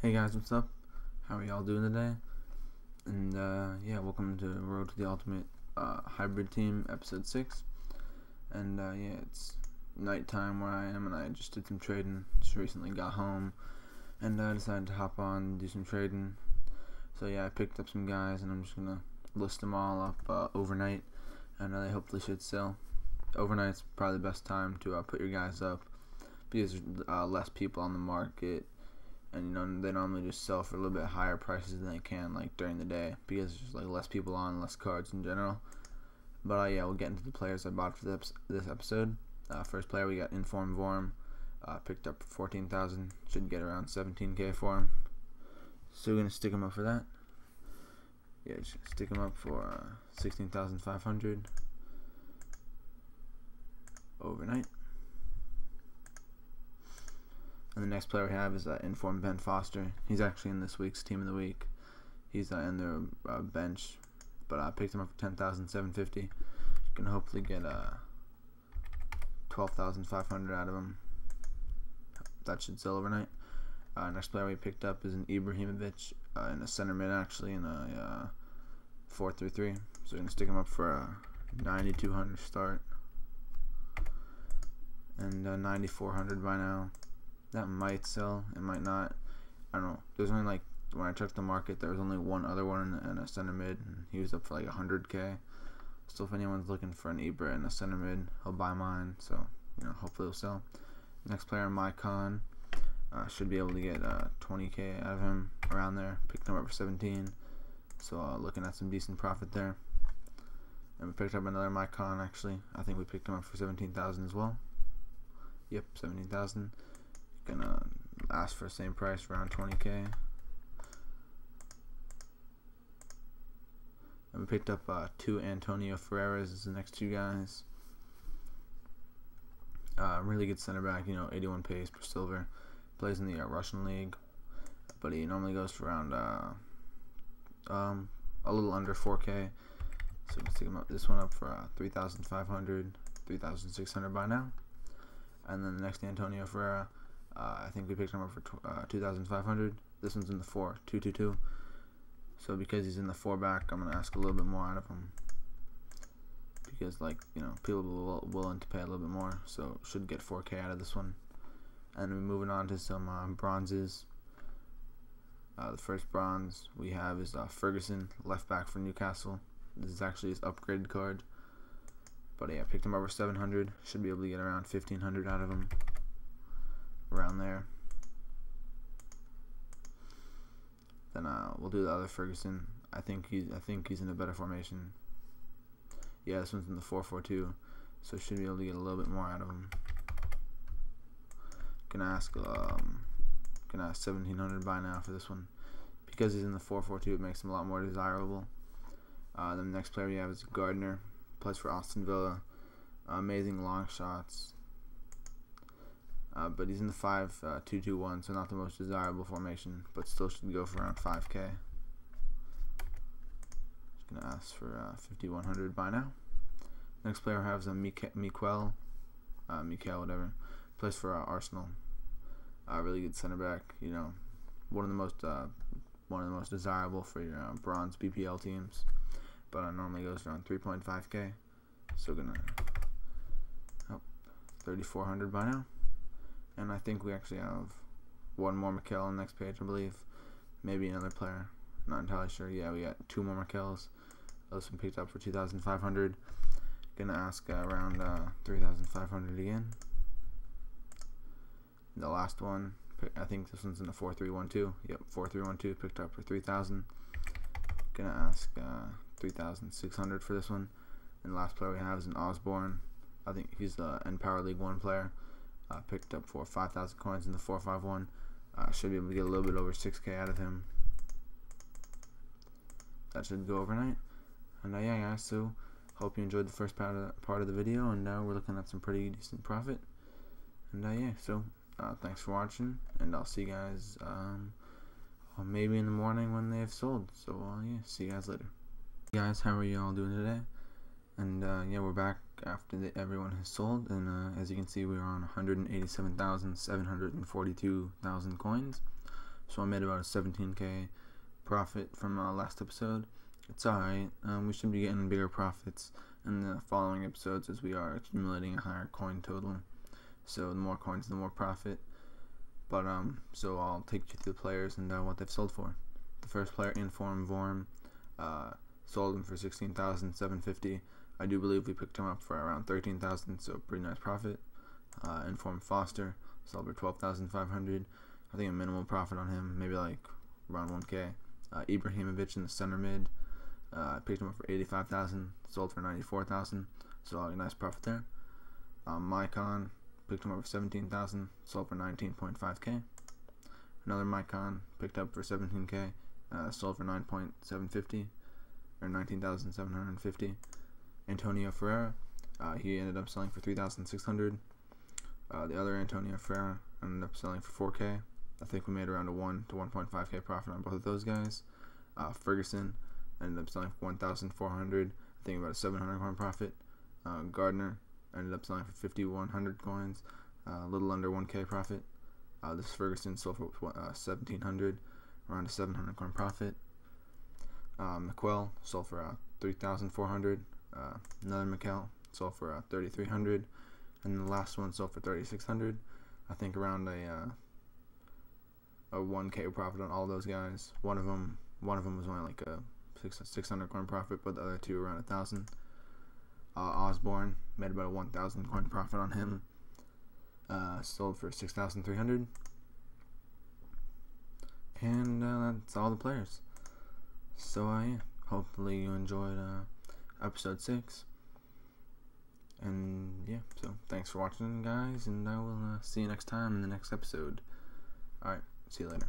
Hey guys, what's up? How are y'all doing today? And yeah, welcome to Road to the Ultimate Hybrid Team, EP.6. And yeah, it's nighttime where I am, and I just did some trading. Just recently got home, and I decided to hop on and do some trading. So yeah, I picked up some guys, and I'm just gonna list them all up overnight, and they hopefully should sell. Overnight's probably the best time to put your guys up because there's less people on the market. And they normally just sell for a little bit higher prices than they can like during the day because there's like less people on, less cards in general. But yeah, we'll get into the players I bought for this episode. First player we got Inform Vorm, picked up for 14,000. Should get around 17k for him. So we're gonna stick him up for that. Yeah, just stick him up for 16,500 overnight. And the next player we have is Inform Ben Foster. He's actually in this week's Team of the Week. He's in their bench, but I picked him up for 10,750. You can hopefully get 12,500 out of him. That should sell overnight. Next player we picked up is an Ibrahimovic in a center mid, actually in a 4-3-3. So we're gonna stick him up for a 9,200 start and 9,400 by now. That might sell, it might not. I don't know. There's only like, when I checked the market, there was only one other one in a center mid, and he was up for like 100k. So if anyone's looking for an Ibra in a center mid, I'll buy mine. So hopefully it'll sell. Next player, Mycon, should be able to get 20k out of him around there. Picked him up for 17, so looking at some decent profit there. And we picked up another Mycon. Actually, I think we picked him up for 17,000 as well. Yep, 17,000. Gonna ask for the same price, around 20k. And we picked up two Antonio Ferreras as the next two guys. Really good center back, 81 pace per silver. Plays in the Russian league, but he normally goes for around a little under 4k. So let's take this one up for 3,500, 3,600 by now. And then the next Antonio Ferreira, I think we picked him up for 2,500. This one's in the 4-2-2-2. So because he's in the 4 back, I'm gonna ask a little bit more out of him because people will be willing to pay a little bit more. So should get 4k out of this one. And we're moving on to some bronzes. The first bronze we have is Ferguson, left back for Newcastle. This is actually his upgraded card. But yeah, picked him over 700. Should be able to get around 1,500 out of him. Around there. Then we'll do the other Ferguson. I think he's in a better formation. Yeah, this one's in the 4-4-2, so should be able to get a little bit more out of him. Gonna ask 1,700 by now for this one because he's in the 4-4-2. It makes him a lot more desirable. Then the next player we have is Gardner. Plays for Aston Villa. Amazing long shots. But he's in the 5-2-2-1, so not the most desirable formation, but still should go for around 5k. Just gonna ask for 5,100 by now. Next player I have is Mikel, whatever. Plays for Arsenal. Really good center back. One of the most desirable for your bronze BPL teams. But normally goes around 3.5k. So gonna 3,400 by now. And I think we actually have one more Mikel on the next page, I believe. Maybe another player. Not entirely sure. Yeah, we got two more Mikels. Those one picked up for 2,500. Gonna ask around 3,500 again. The last one, I think this one's in the 4-3-1-2. Yep, 4-3-1-2, picked up for 3,000. Gonna ask 3,600 for this one. And the last player we have is an Osborne. I think he's in Power League 1 player. Picked up for 5,000 coins in the 4-5-1. Should be able to get a little bit over 6k out of him. That should go overnight. And yeah, guys, so hope you enjoyed the first part of the video, and now we're looking at some pretty decent profit. And yeah, so thanks for watching, and I'll see you guys maybe in the morning when they have sold. So yeah, see you guys later. Hey guys, how are you all doing today? And yeah, we're back after everyone has sold, and as you can see, we're on 187,742,000 coins. so I made about a 17k profit from last episode. It's alright. We should be getting bigger profits in the following episodes as we are accumulating a higher coin total. So the more coins, the more profit. But so I'll take you through the players and what they've sold for. The first player, Inform Vorm, sold him for 16,750. I do believe we picked him up for around 13,000, so pretty nice profit. Inform Foster sold for 12,500. I think a minimal profit on him, maybe like around 1k. Ibrahimovic in the center mid, picked him up for 85,000, sold for 94,000, so a nice profit there. Mycon picked him up for 17,000, sold for 19.5k. Another Mycon picked up for 17k, sold for 9.750 or 19,750. Antonio Ferreira, he ended up selling for 3,600. The other Antonio Ferreira ended up selling for 4k. I think we made around a 1 to 1.5k profit on both of those guys. Ferguson ended up selling for 1,400. I think about a 700 coin profit. Gardner ended up selling for 5,100 coins, a little under 1k profit. This Ferguson sold for 1,700, around a 700 coin profit. McQuell sold for 3,400. Another McQuell sold for 3,300, and the last one sold for 3,600. I think around a 1k profit on all those guys. One of them was only like a 600 coin profit, but the other two around 1,000. Osborne made about a 1,000 coin profit on him. Sold for 6,300, and that's all the players. So yeah, hopefully you enjoyed episode 6, and yeah, so thanks for watching, guys, and I will see you next time in the next episode. Alright, see you later.